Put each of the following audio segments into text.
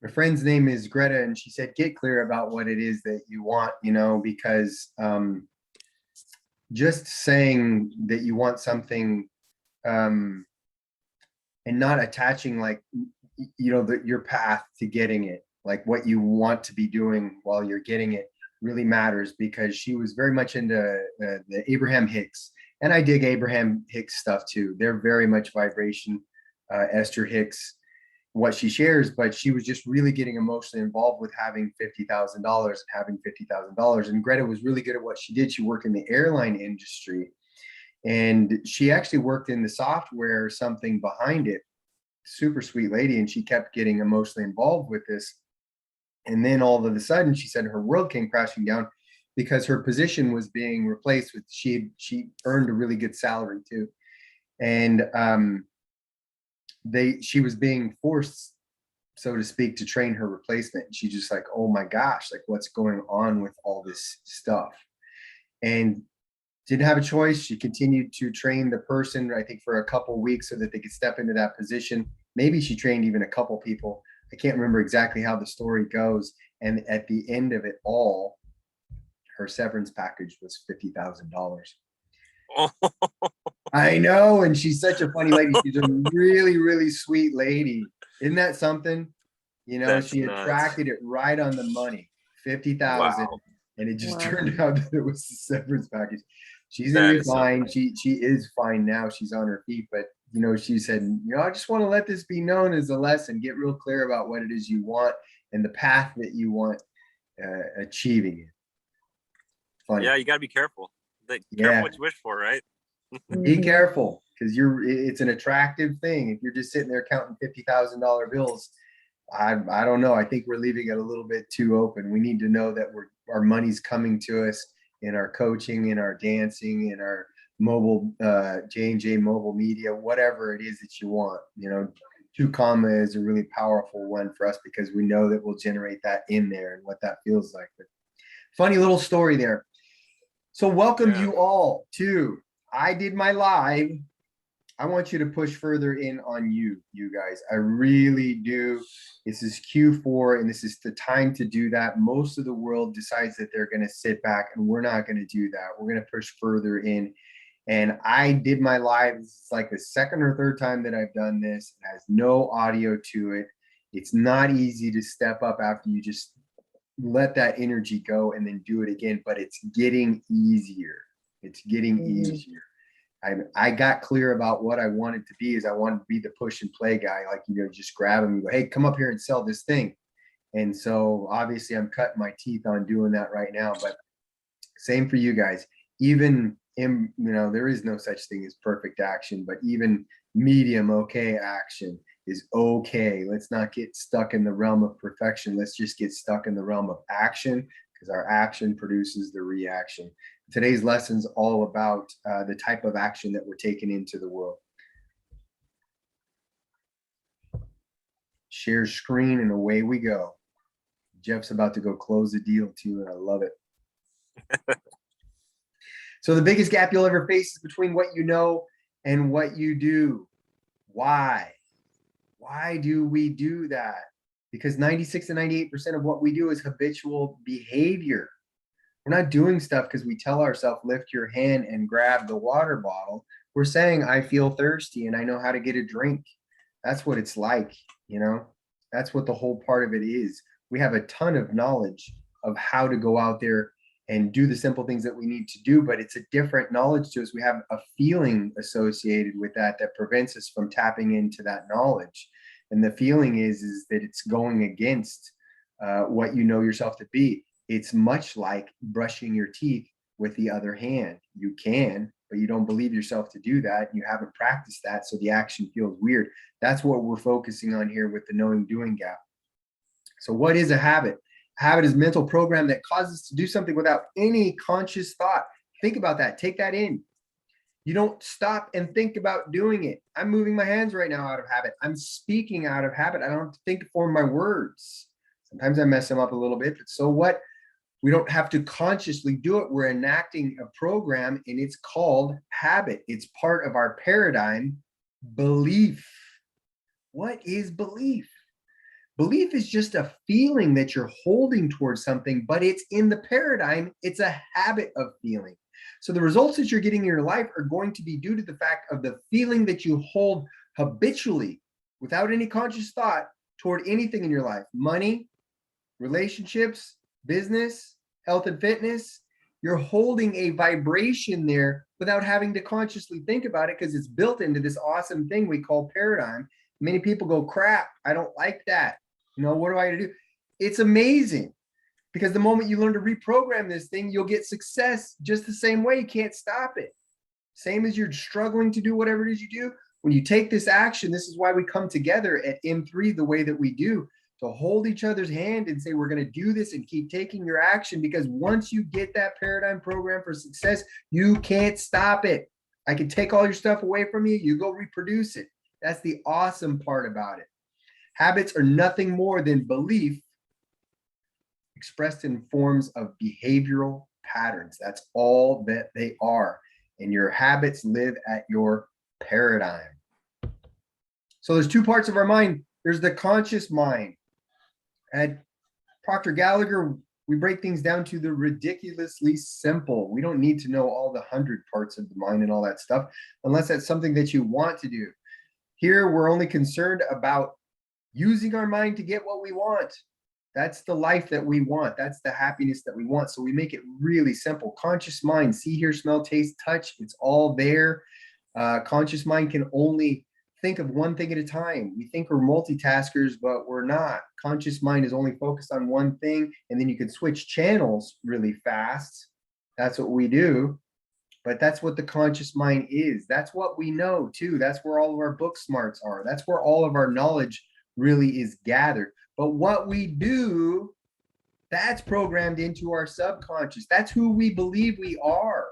My friend's name is Greta, and she said, get clear about what it is that you want, because just saying that you want something um, and not attaching your path to getting it, like what you want to be doing while you're getting it really matters, because she was very much into the Abraham Hicks. And I dig Abraham Hicks stuff too. They're very much vibration, Esther Hicks, what she shares, but she was just really getting emotionally involved with having $50,000 and having $50,000. And Greta was really good at what she did. She worked in the airline industry, and she actually worked in the software, something behind it. Super sweet lady. And she kept getting emotionally involved with this. And then all of a sudden, she said her world came crashing down because her position was being replaced with, she earned a really good salary too. And she was being forced, so to speak, to train her replacement. And she just like, oh my gosh, like what's going on with all this stuff? And didn't have a choice. She continued to train the person, I think, for a couple of weeks so that they could step into that position. Maybe she trained even a couple people. I can't remember exactly how the story goes. And at the end of it all, her severance package was $50,000. I know. And she's such a funny lady. She's a really, really sweet lady. Isn't that something? That's she nuts. attracted it right on the money, 50,000. Wow. And it just turned out that it was the severance package. She's That gonna be is so fine. funny. She is fine now. She's on her feet, but she said, I just want to let this be known as a lesson. Get real clear about what it is you want and the path that you want achieving it. Funny. Yeah, you gotta be careful. Yeah. Careful what you wish for, right? Be careful, because it's an attractive thing. If you're just sitting there counting $50,000 bills, I don't know. I think we're leaving it a little bit too open. We need to know that our money's coming to us in our coaching, in our dancing, in our mobile, J&J mobile media, whatever it is that you want. 2 comma is a really powerful one for us, because we know that we'll generate that in there and what that feels like. But funny little story there. So welcome you all to I Did My Live. I want you to push further in on you guys. I really do. This is Q4, and this is the time to do that. Most of the world decides that they're going to sit back, and we're not going to do that. We're going to push further in. And I Did My Live. It's like the second or third time that I've done this. It has no audio to it. It's not easy to step up after you just let that energy go and then do it again, but it's getting easier. It's getting easier. I got clear about what I wanted to be. Is I wanted to be the push and play guy, like, just grab him and go, hey, come up here and sell this thing. And so obviously I'm cutting my teeth on doing that right now, but same for you guys. Even there is no such thing as perfect action, but even medium okay action is okay. Let's not get stuck in the realm of perfection. Let's just get stuck in the realm of action, because our action produces the reaction. Today's lesson is all about the type of action that we're taking into the world. Share screen, and away we go. Jeff's about to go close the deal too, and I love it. So the biggest gap you'll ever face is between what you know and what you do. Why? Why do we do that? Because 96 to 98% of what we do is habitual behavior. We're not doing stuff because we tell ourselves, lift your hand and grab the water bottle. We're saying, I feel thirsty and I know how to get a drink. That's what it's like, That's what the whole part of it is. We have a ton of knowledge of how to go out there and do the simple things that we need to do, but it's a different knowledge to us. We have a feeling associated with that prevents us from tapping into that knowledge. And the feeling is that it's going against what you know yourself to be. It's much like brushing your teeth with the other hand. You can, but you don't believe yourself to do that. You haven't practiced that, so the action feels weird. That's what we're focusing on here with the knowing doing gap. So what is a habit? A habit is a mental program that causes us to do something without any conscious thought. Think about that. Take that in. You don't stop and think about doing it. I'm moving my hands right now out of habit. I'm speaking out of habit. I don't have to think to form my words. Sometimes I mess them up a little bit, but so what? We don't have to consciously do it. We're enacting a program, and it's called habit. It's part of our paradigm. Belief. What is belief? Belief is just a feeling that you're holding towards something, but it's in the paradigm, it's a habit of feeling. So the results that you're getting in your life are going to be due to the fact of the feeling that you hold habitually without any conscious thought toward anything in your life: money, relationships, business, health and fitness. You're holding a vibration there without having to consciously think about it, because it's built into this awesome thing we call paradigm. Many people go, crap, I don't like that. What do I do? It's amazing, because the moment you learn to reprogram this thing, you'll get success just the same way. You can't stop it. Same as you're struggling to do whatever it is you do. When you take this action, this is why we come together at M3 the way that we do, to hold each other's hand and say, we're going to do this, and keep taking your action, because once you get that paradigm program for success, you can't stop it. I can take all your stuff away from you. You go reproduce it. That's the awesome part about it. Habits are nothing more than belief expressed in forms of behavioral patterns. That's all that they are. And your habits live at your paradigm. So there's two parts of our mind. There's the conscious mind. At Proctor Gallagher, we break things down to the ridiculously simple. We don't need to know all the 100 parts of the mind and all that stuff, unless that's something that you want to do. Here, we're only concerned about using our mind to get what we want. That's the life that we want. That's the happiness that we want. So we make it really simple. Conscious mind: see, hear, smell, taste, touch. It's all there. Conscious mind can only think of one thing at a time. We think we're multitaskers, but we're not. Conscious mind is only focused on one thing, and then you can switch channels really fast. That's what we do. But that's what the conscious mind is. That's what we know too. That's where all of our book smarts are. That's where all of our knowledge really is gathered. But what we do, that's programmed into our subconscious. That's who we believe we are.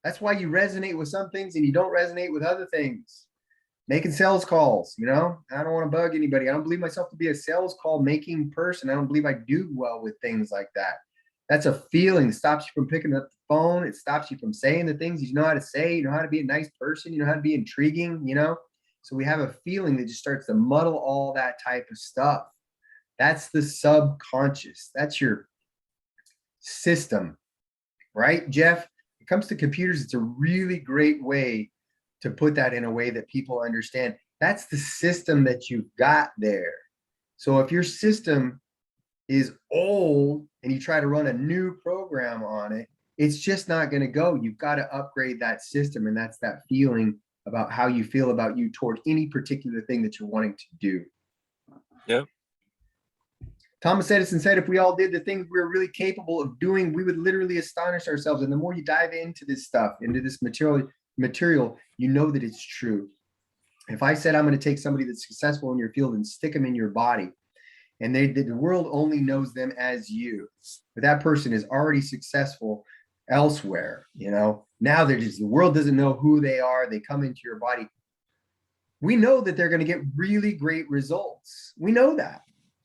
That's why you resonate with some things and you don't resonate with other things. Making sales calls, I don't want to bug anybody. I don't believe myself to be a sales call making person. I don't believe I do well with things like that. That's a feeling that stops you from picking up the phone. It stops you from saying the things you know how to say. You know how to be a nice person. You know how to be intriguing, So we have a feeling that just starts to muddle all that type of stuff. That's the subconscious. That's your system, right, Jeff? When it comes to computers, it's a really great way to put that in a way that people understand. That's the system that you've got there. So if your system is old and you try to run a new program on it, it's just not going to go. You've got to upgrade that system. And that's that feeling about how you feel about you toward any particular thing that you're wanting to do. Yep. Thomas Edison said, if we all did the things we were really capable of doing, we would literally astonish ourselves. And the more you dive into this stuff, into this material, you know that it's true. If I said, I'm going to take somebody that's successful in your field and stick them in your body, and the world only knows them as you, but that person is already successful elsewhere, now they're just, the world doesn't know who they are. They come into your body. We know that they're going to get really great results. We know that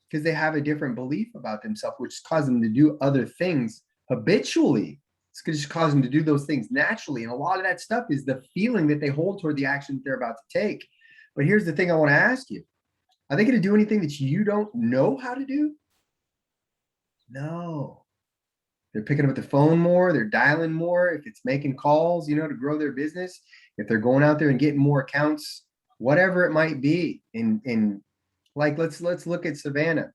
because they have a different belief about themselves, which causes them to do other things habitually. It's going to just cause them to do those things naturally. And a lot of that stuff is the feeling that they hold toward the action that they're about to take. But here's the thing I want to ask you. Are they going to do anything that you don't know how to do? No. They're picking up the phone more. They're dialing more. If it's making calls, to grow their business, if they're going out there and getting more accounts, whatever it might be. In like, let's look at Savannah.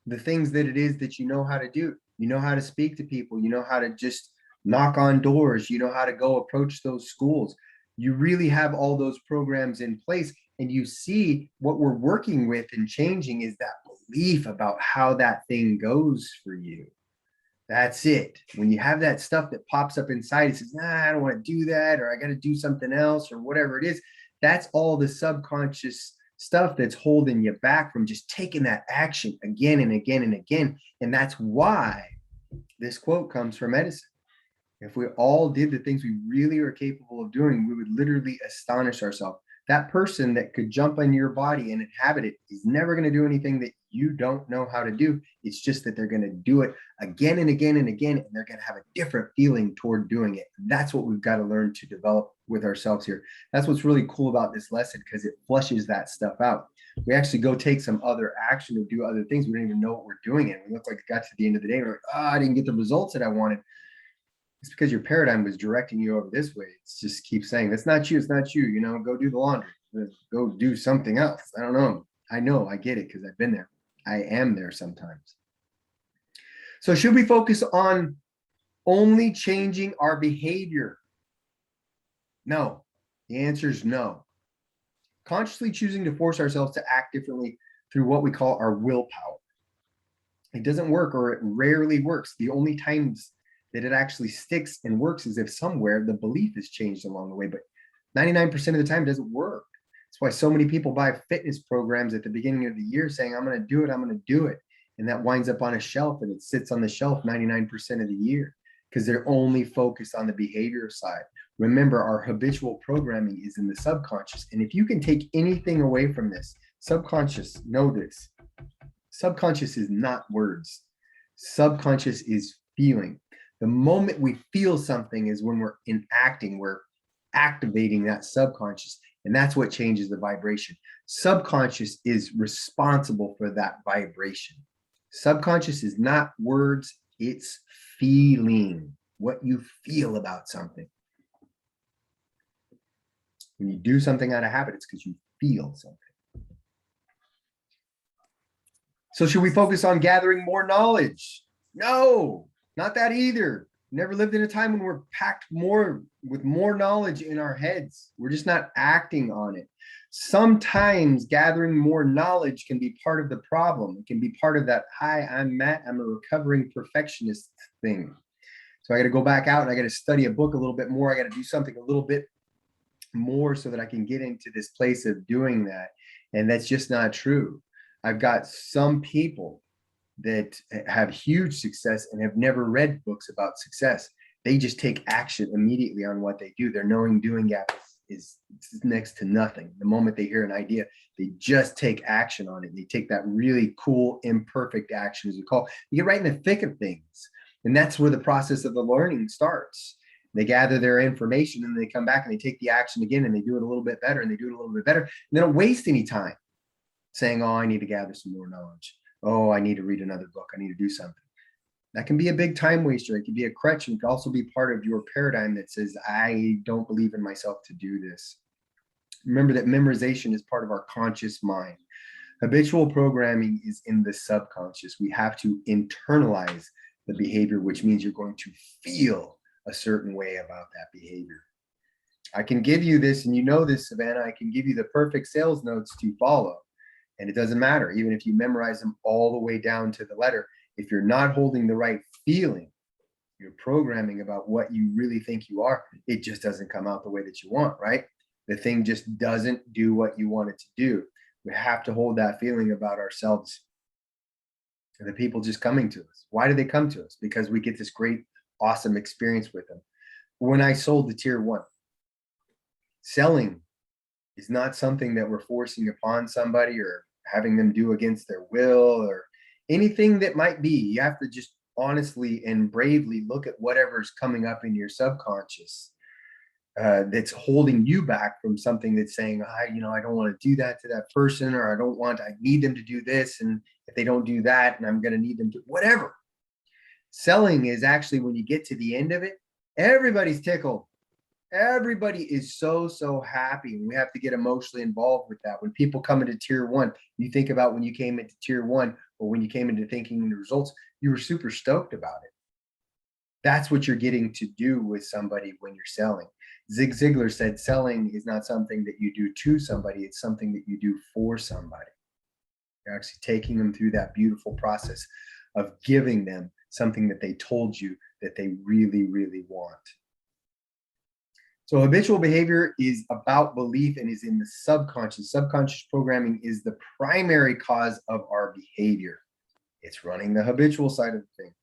The things that it is that you know how to do. You know how to speak to people. You know how to just knock on doors. You know how to go approach those schools. You really have all those programs in place. And you see what we're working with and changing is that belief about how that thing goes for you. That's it. When you have that stuff that pops up inside, it says, I don't want to do that, or I got to do something else, or whatever it is. That's all the subconscious stuff that's holding you back from just taking that action again and again and again. And that's why this quote comes from Edison. If we all did the things we really are capable of doing, we would literally astonish ourselves. That person that could jump on your body and inhabit it is never going to do anything that you don't know how to do. It's just that they're going to do it again and again and again, and they're going to have a different feeling toward doing it. That's what we've got to learn to develop with ourselves here. That's what's really cool about this lesson, because it flushes that stuff out. We actually go take some other action or do other things. We don't even know what we're doing, and we look like it got to the end of the day and we're like, oh, I didn't get the results that I wanted. It's because your paradigm was directing you over this way. It's just keep saying, that's not you, it's not you, you know, go do the laundry, go do something else. I don't know, I get it because I've been there. I am there sometimes. So should we focus on only changing our behavior? No, the answer is no. Consciously choosing to force ourselves to act differently through what we call our willpower. It doesn't work, or it rarely works. The only times that it actually sticks and works is if somewhere the belief has changed along the way, but 99% of the time it doesn't work. That's why so many people buy fitness programs at the beginning of the year saying, I'm going to do it, I'm going to do it. And that winds up on a shelf, and it sits on the shelf 99% of the year because they're only focused on the behavior side. Remember, our habitual programming is in the subconscious. And if you can take anything away from this, subconscious, know this. Subconscious is not words. Subconscious is feeling. The moment we feel something is when we're enacting, we're activating that subconscious, and that's what changes the vibration. Subconscious is responsible for that vibration. Subconscious is not words, it's feeling, what you feel about something. When you do something out of habit, it's because you feel something. So should we focus on gathering more knowledge? No, not that either. Never lived in a time when we're packed with more knowledge in our heads. We're just not acting on it. Sometimes gathering more knowledge can be part of the problem. It can be part of that, hi, I'm Matt, I'm a recovering perfectionist thing. So I got to go back out and I got to study a book a little bit more. I got to do something a little bit more so that I can get into this place of doing that. And that's just not true. I've got some people that have huge success and have never read books about success. They just take action immediately on what they do. Their knowing doing gap is next to nothing. The moment they hear an idea, they just take action on it. They take that really cool, imperfect action, as we call it. You get right in the thick of things. And that's where the process of the learning starts. They gather their information and they come back and they take the action again and they do it a little bit better and they do it a little bit better. And they don't waste any time saying, oh, I need to gather some more knowledge. Oh, I need to read another book. I need to do something. That can be a big time waster. It can be a crutch. And it can also be part of your paradigm that says, I don't believe in myself to do this. Remember that memorization is part of our conscious mind. Habitual programming is in the subconscious. We have to internalize the behavior, which means you're going to feel a certain way about that behavior. I can give you this, and you know this, Savannah, I can give you the perfect sales notes to follow. And it doesn't matter, even if you memorize them all the way down to the letter, if you're not holding the right feeling, you're programming about what you really think you are, it just doesn't come out the way that you want, right? The thing just doesn't do what you want it to do. We have to hold that feeling about ourselves and the people just coming to us. Why do they come to us? Because we get this great, awesome experience with them. When I sold the tier 1, selling is not something that we're forcing upon somebody or having them do against their will or anything that might be. You have to just honestly and bravely look at whatever's coming up in your subconscious that's holding you back from something that's saying, I don't want to do that to that person, or I need them to do this. And if they don't do that, and I'm going to need them to whatever. Selling is actually, when you get to the end of it, everybody's tickled. Everybody is so happy. And we have to get emotionally involved with that. When people come into tier 1, you think about when you came into tier 1 or when you came into thinking the results, you were super stoked about it. That's what you're getting to do with somebody when you're selling. Zig Ziglar said selling is not something that you do to somebody, it's something that you do for somebody. You're actually taking them through that beautiful process of giving them something that they told you that they really want. So habitual behavior is about belief and is in the subconscious. Subconscious programming is the primary cause of our behavior. It's running the habitual side of the thing.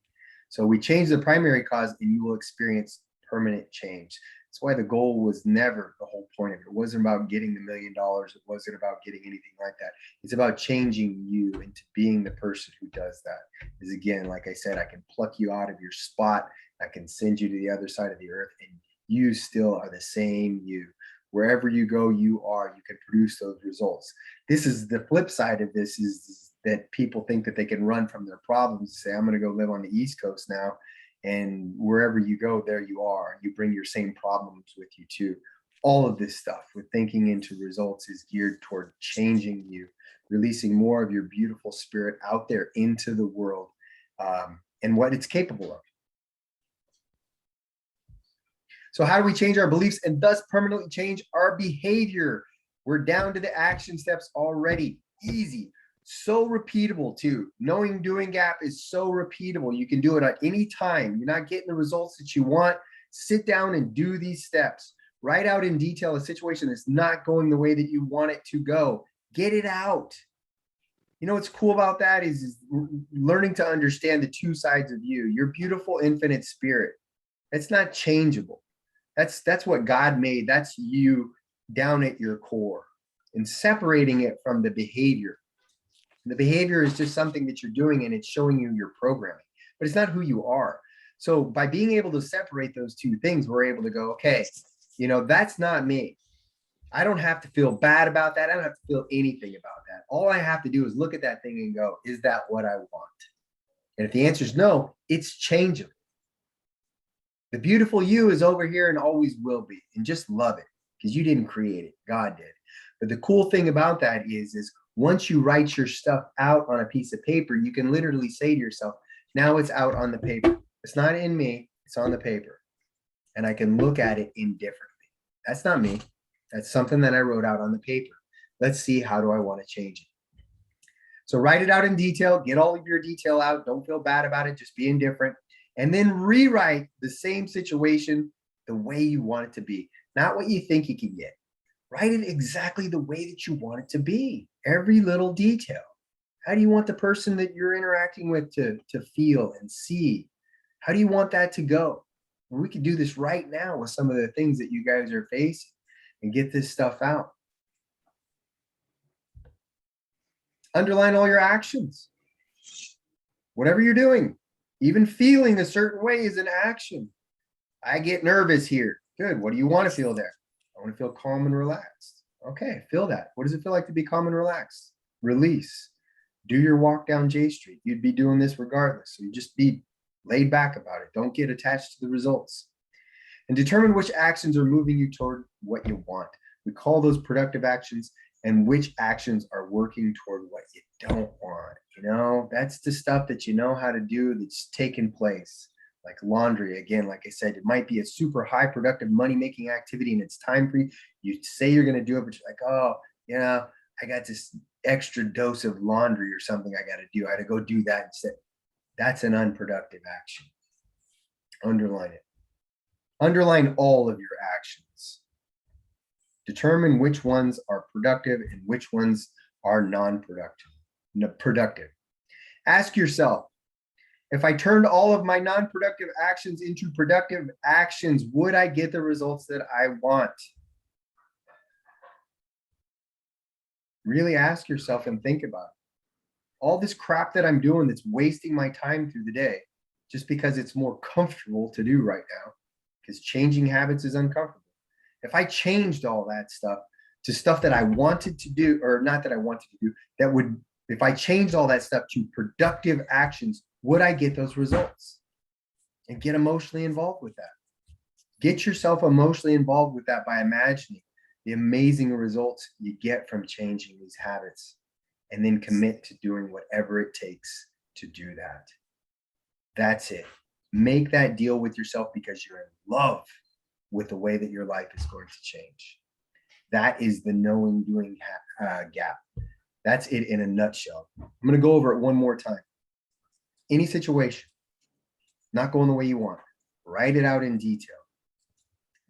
So we change the primary cause and you will experience permanent change. That's why the goal was never the whole point of it. It wasn't about getting the $1 million. It wasn't about getting anything like that. It's about changing you into being the person who does that. Is again, like I said, I can pluck you out of your spot. I can send you to the other side of the earth, and you still are the same you. Wherever you go, you are. You can produce those results. This is the flip side of this, is that people think that they can run from their problems, say, I'm going to go live on the East Coast now. And wherever you go, there you are. You bring your same problems with you too. All of this stuff with thinking into results is geared toward changing you, releasing more of your beautiful spirit out there into the world, and what it's capable of. So how do we change our beliefs and thus permanently change our behavior? We're down to the action steps already. Easy. So repeatable too. Knowing doing gap is so repeatable. You can do it at any time. You're not getting the results that you want. Sit down and do these steps. Write out in detail a situation that's not going the way that you want it to go. Get it out. You know what's cool about that is learning to understand the two sides of you. Your beautiful infinite spirit. It's not changeable. That's what God made. That's you down at your core. And separating it from the behavior. The behavior is just something that you're doing, and it's showing you your programming, but it's not who you are. So by being able to separate those two things, we're able to go, okay, you know, that's not me. I don't have to feel bad about that. I don't have to feel anything about that. All I have to do is look at that thing and go, is that what I want? And if the answer is no, it's changeable. The beautiful you is over here and always will be, and just love it because you didn't create it. God did. But the cool thing about that is once you write your stuff out on a piece of paper, you can literally say to yourself, now it's out on the paper. It's not in me, it's on the paper. And I can look at it indifferently. That's not me. That's something that I wrote out on the paper. Let's see, how do I want to change it? So write it out in detail, get all of your detail out. Don't feel bad about it, just be indifferent. And then rewrite the same situation the way you want it to be, not what you think you can get. Write it exactly the way that you want it to be. Every little detail. How do you want the person that you're interacting with to feel and see? How do you want that to go? Well, we could do this right now with some of the things that you guys are facing and get this stuff out. Underline all your actions. Whatever you're doing, even feeling a certain way is an action. I get nervous here. Good. What do you want to feel there? I want to feel calm and relaxed. Okay, feel that. What does it feel like to be calm and relaxed? Release. Do your walk down J Street. You'd be doing this regardless. So you just be laid back about it. Don't get attached to the results. And determine which actions are moving you toward what you want. We call those productive actions, and which actions are working toward what you don't want. You know, that's the stuff that you know how to do that's taken place. Like laundry, again, like I said, it might be a super high productive money-making activity and it's time for you. You say you're going to do it, but you're like, oh, you know, I got this extra dose of laundry or something I got to do. I got to go do that instead. That's an unproductive action. Underline it. Underline all of your actions. Determine which ones are productive and which ones are non-productive. Ask yourself, if I turned all of my non-productive actions into productive actions, would I get the results that I want? Really ask yourself and think about it. All this crap that I'm doing that's wasting my time through the day, just because it's more comfortable to do right now, because changing habits is uncomfortable. If I changed all that stuff to stuff that I wanted to do, or not that I wanted to do, that would, if I changed all that stuff to productive actions, would I get those results? And get emotionally involved with that. Get yourself emotionally involved with that by imagining the amazing results you get from changing these habits, and then commit to doing whatever it takes to do that. That's it. Make that deal with yourself because you're in love with the way that your life is going to change. That is the knowing doing gap. That's it in a nutshell. I'm going to go over it one more time. Any situation not going the way you want, write it out in detail.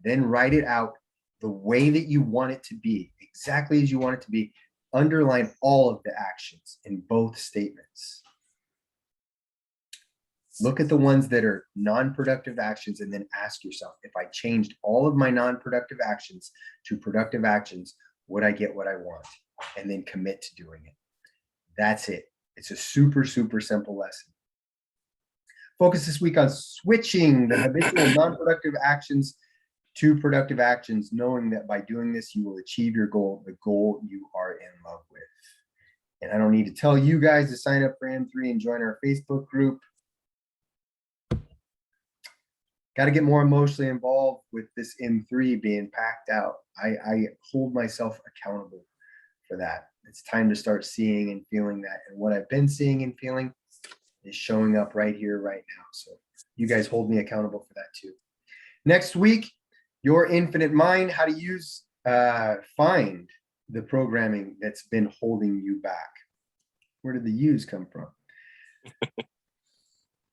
Then write it out the way that you want it to be, exactly as you want it to be. Underline all of the actions in both statements. Look at the ones that are non-productive actions and then ask yourself, if I changed all of my non-productive actions to productive actions, would I get what I want? And then commit to doing it. That's it. It's a super, super simple lesson. Focus this week on switching the habitual non-productive actions to productive actions, knowing that by doing this, you will achieve your goal, the goal you are in love with. And I don't need to tell you guys to sign up for M3 and join our Facebook group. Got to get more emotionally involved with this M3 being packed out. I hold myself accountable for that. It's time to start seeing and feeling that. And what I've been seeing and feeling is showing up right here, right now. So you guys hold me accountable for that too. Next week, your infinite mind, how to use, find the programming that's been holding you back. Where did the use come from?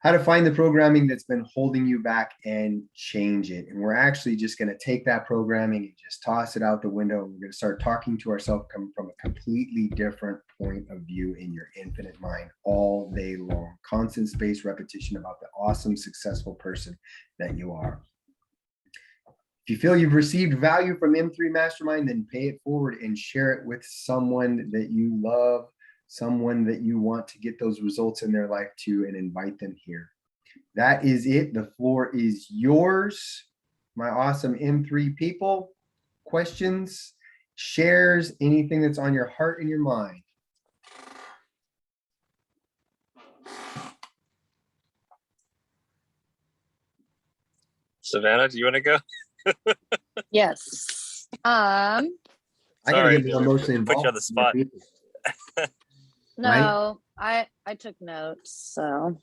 How to find the programming that's been holding you back and change it. And we're actually just going to take that programming and just toss it out the window. And we're going to start talking to ourselves from a completely different point of view in your infinite mind all day long. Constant spaced repetition about the awesome, successful person that you are. If you feel you've received value from M3 Mastermind, then pay it forward and share it with someone that you love, someone that you want to get those results in their life to, and invite them here. That is it. The floor is yours, my awesome M3 people. Questions, shares, anything that's on your heart and your mind. Savannah, do you want to go? Yes. I gotta Sorry, get more emotionally put you involved on the with more spot. people. No, I took notes, so